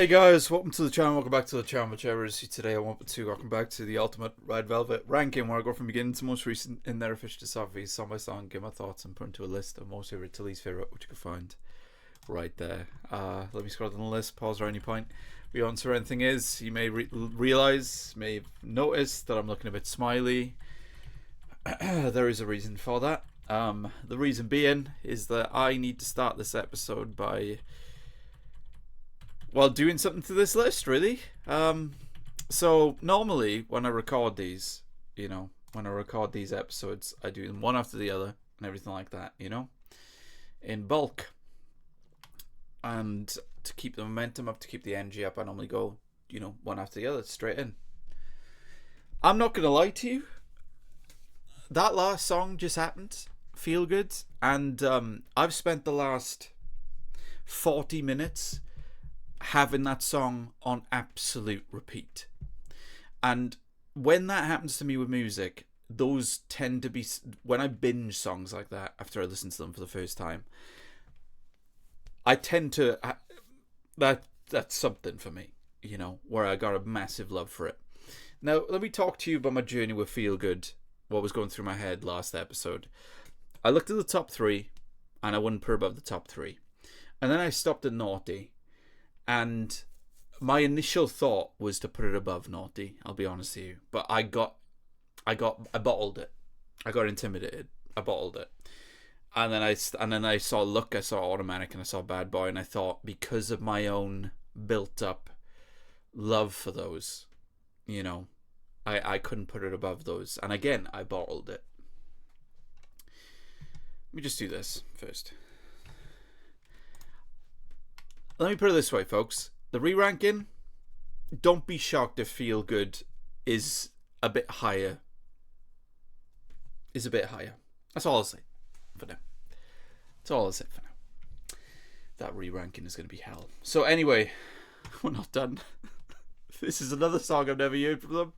Hey guys, welcome to the channel, welcome back to the channel, whichever is you today. Welcome back to the Ultimate Red Velvet ranking, where I go from beginning to most recent in their official discoveries, song by song, give my thoughts and put into a list of most favorite to least favorite, which you can find right there. Let me scroll down the list, pause at any point. We answer anything is, you may may have noticed that I'm looking a bit smiley. There is a reason for that. The reason being is that I need to start this episode by doing something to this list, really. So normally when I record these, when I record these episodes, I do them one after the other and everything like that, in bulk. And to keep the momentum up, to keep the energy up, I normally go, one after the other, straight in. I'm not gonna lie to you, that last song just happened, Feel Good, and I've spent the last 40 minutes having that song on absolute repeat. And when that happens to me with music, those tend to be, when I binge songs like that after I listen to them for the first time, I tend to, that's something for me, where I got a massive love for it. Now let me talk to you about my journey with Feel Good, what was going through my head last episode. I looked at the top 3 and I wouldn't put above the top 3, and then I stopped at Naughty. And my initial thought was to put it above Naughty, I'll be honest with you. But I bottled it. I got intimidated. I bottled it. And then I saw Look, I saw Automatic, and I saw Bad Boy, and I thought, because of my own built up love for those, I couldn't put it above those. And again, I bottled it. Let me just do this first. Let me put it this way, folks. The re-ranking, don't be shocked if Feel Good is a bit higher. That's all I'll say for now. That's all I'll say for now. That re-ranking is going to be hell. So anyway, we're not done. This is another song I've never heard from them.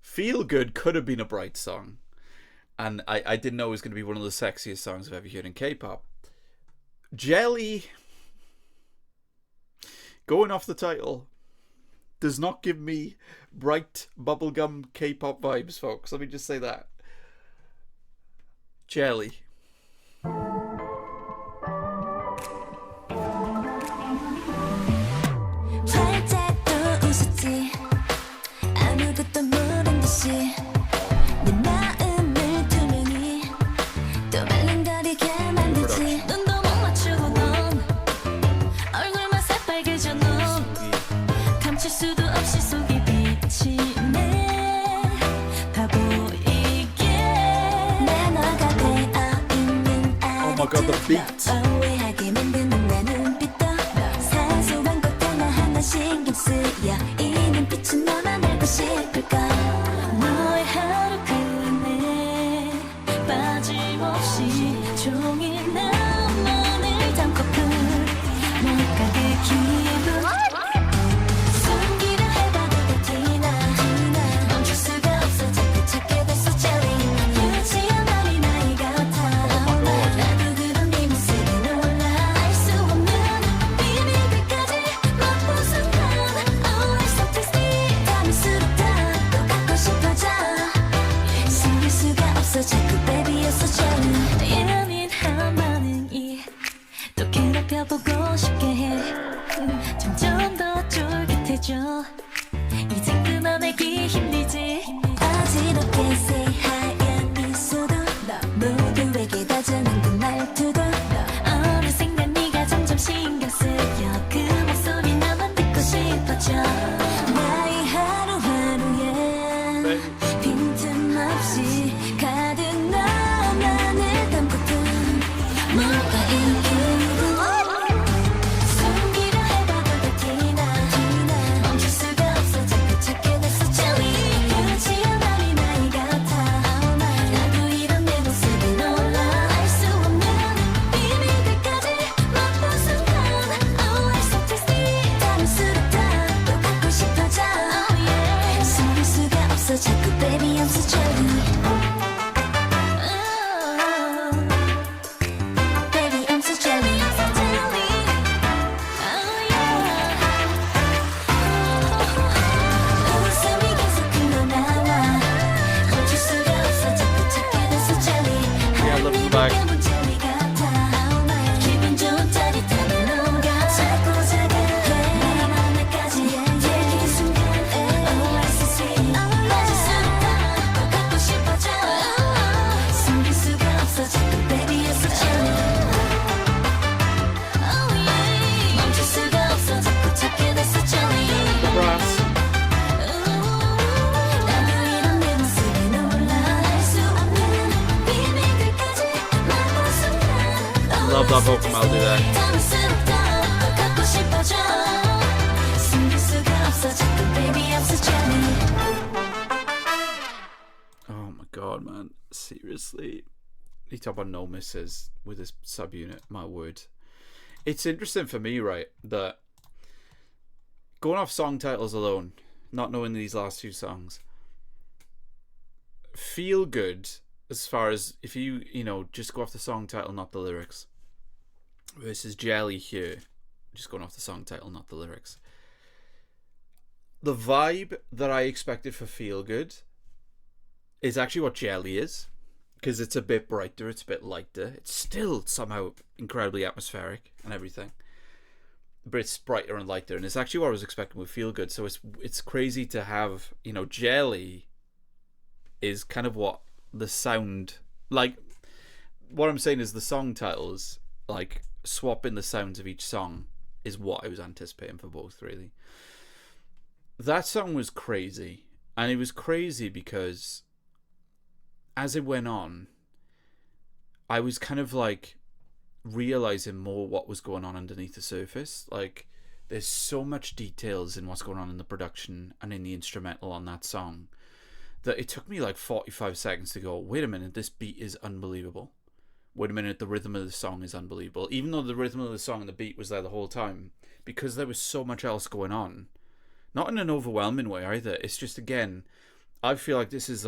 Feel Good could have been a bright song. And I didn't know it was going to be one of the sexiest songs I've ever heard in K-pop. Jelly, going off the title, does not give me bright bubblegum K-pop vibes, folks. Let me just say that. Jelly. Oh my god, the beat. love that vocal melody there. Oh my god, man. Seriously. You talk about no misses with this subunit, my word. It's interesting for me, right, that going off song titles alone, not knowing these last two songs, feel good as far as if you know, just go off the song title, not the lyrics. Versus Jelly here, just going off the song title, not the lyrics. The vibe that I expected for Feel Good is actually what Jelly is. Because it's a bit brighter, it's a bit lighter. It's still somehow incredibly atmospheric and everything. But it's brighter and lighter. And it's actually what I was expecting with Feel Good. So it's crazy to have, you know, Jelly is kind of what the sound... Like, what I'm saying is the song titles, like, swapping the sounds of each song is what I was anticipating for both, really. That song was crazy. And it was crazy because... as it went on, I was kind of like realizing more what was going on underneath the surface. Like, there's so much details in what's going on in the production and in the instrumental on that song that it took me like 45 seconds to go, wait a minute, this beat is unbelievable. Wait a minute, the rhythm of the song is unbelievable. Even though the rhythm of the song and the beat was there the whole time, because there was so much else going on. Not in an overwhelming way either. It's just, again, I feel like this is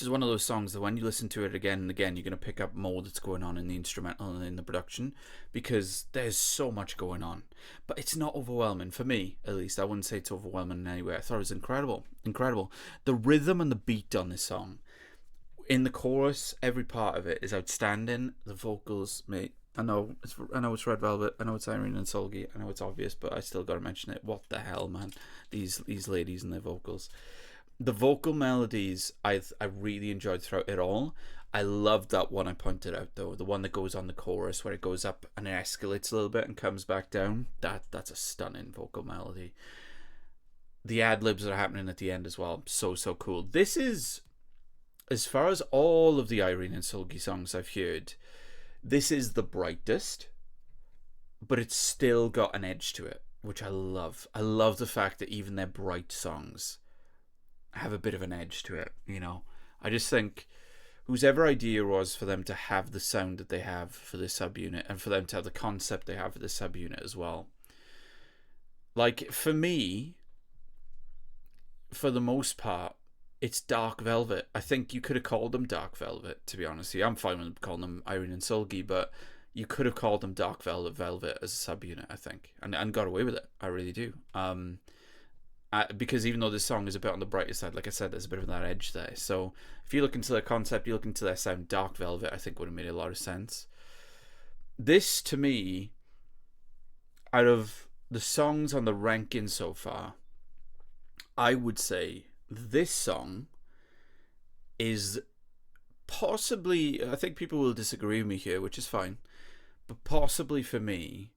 one of those songs that when you listen to it again and again, you're going to pick up more that's going on in the instrumental and in the production, because there's so much going on. But it's not overwhelming, for me at least. I wouldn't say it's overwhelming in any way. I thought it was incredible. The rhythm and the beat on this song, in the chorus, every part of it is outstanding. The vocals, mate, I know it's Red Velvet, I know it's Irene and Seulgi, I know it's obvious, but I still got to mention it. What the hell, man? These ladies and their vocals. The vocal melodies I really enjoyed throughout it all. I loved that one I pointed out though, the one that goes on the chorus where it goes up and it escalates a little bit and comes back down. That's a stunning vocal melody. The ad-libs that are happening at the end as well, so cool. This is, as far as all of the Irene and Seulgi songs I've heard, this is the brightest, but it's still got an edge to it, which I love. I love the fact that even their bright songs have a bit of an edge to it, you know. I just think whosever idea was for them to have the sound that they have for this subunit, and for them to have the concept they have for this subunit as well. Like, for me, for the most part, it's Dark Velvet. I think you could have called them Dark Velvet, to be honest with you. I'm fine with calling them Irene and Seulgi, but you could have called them Dark Velvet as a subunit, I think, and got away with it. I really do. Because even though this song is a bit on the brighter side, like I said, there's a bit of that edge there. So if you look into their concept, you look into their sound, Dark Velvet, I think would have made a lot of sense. This, to me, out of the songs on the ranking so far, I would say this song is possibly, I think people will disagree with me here, which is fine, but possibly for me,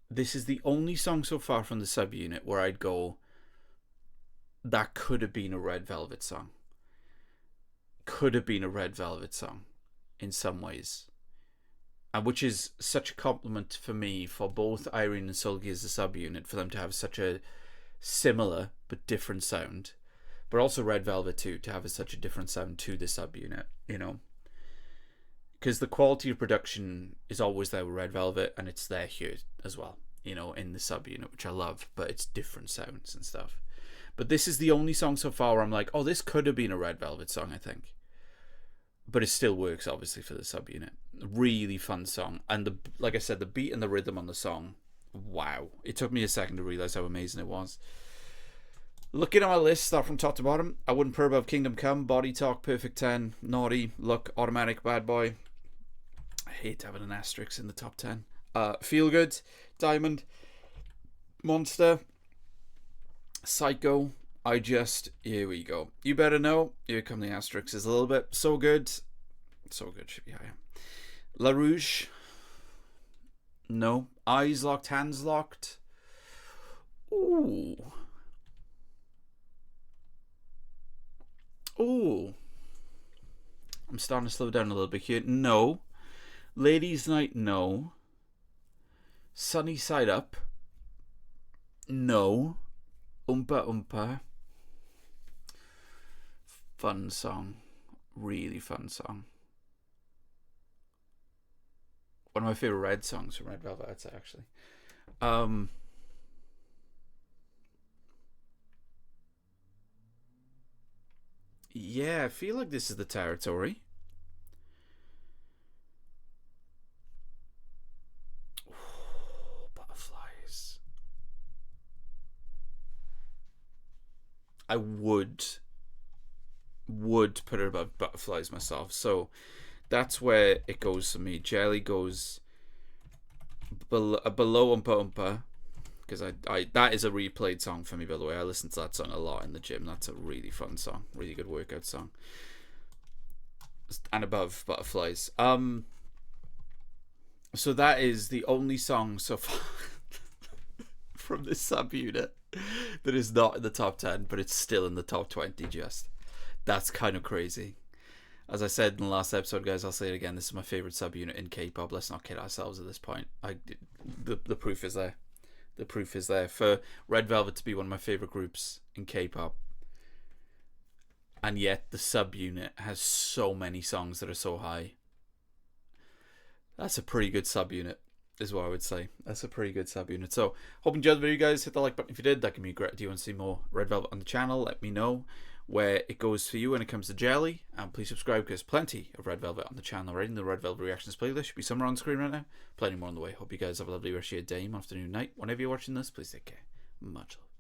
this is the only song so far from the subunit where I'd go, that could have been a Red Velvet song. Could have been a Red Velvet song in some ways. And which is such a compliment for me for both Irene and Seulgi as a subunit, for them to have such a similar but different sound. But also Red Velvet too, to have such a different sound to the subunit, you know. Because the quality of production is always there with Red Velvet, and it's there here as well, you know, in the subunit, which I love, but it's different sounds and stuff. But this is the only song so far where I'm like, oh, this could have been a Red Velvet song, I think. But it still works, obviously, for the subunit. Really fun song. And, like I said, the beat and the rhythm on the song, wow. It took me a second to realise how amazing it was. Looking at my list, start from top to bottom. I Wouldn't Purr Above Kingdom Come, Body Talk, Perfect 10, Naughty, Look, Automatic, Bad Boy. I hate having an asterisk in the top 10. Feel Good, Diamond, Monster, Psycho, I Just, here we go. You Better Know, here come the asterisks is a little bit. So Good should be higher. La Rouge, no. Eyes Locked, Hands Locked. Ooh. I'm starting to slow down a little bit here. No. Ladies Night, no. Sunny Side Up, no. Oompa Oompa, fun song. Really fun song. One of my favorite Red songs from Red Velvet, I'd say, actually. Yeah, I feel like this is the territory. Butterflies. I would put it above Butterflies myself. So that's where it goes for me. Jelly goes below Oompa Oompa, because I that is a replayed song for me, by the way. I listen to that song a lot in the gym. That's a really fun song, really good workout song. And above Butterflies. So that is the only song so far from this subunit that is not in the top 10, but it's still in the top 20. Just that's kind of crazy. As I said in the last episode, guys, I'll say it again. This is my favorite subunit in K-pop. Let's not kid ourselves at this point. The proof is there. The proof is there for Red Velvet to be one of my favorite groups in K-pop, and yet the subunit has so many songs that are so high. That's a pretty good subunit, is what I would say. That's a pretty good subunit. So, hope you enjoyed the video, guys. Hit the like button if you did. That can be great. Do you want to see more Red Velvet on the channel? Let me know where it goes for you when it comes to Jelly. And please subscribe, because plenty of Red Velvet on the channel already. The Red Velvet Reactions playlist should be somewhere on the screen right now. Plenty more on the way. Hope you guys have a lovely rest of your day, afternoon, night. Whenever you're watching this, please take care. Much love.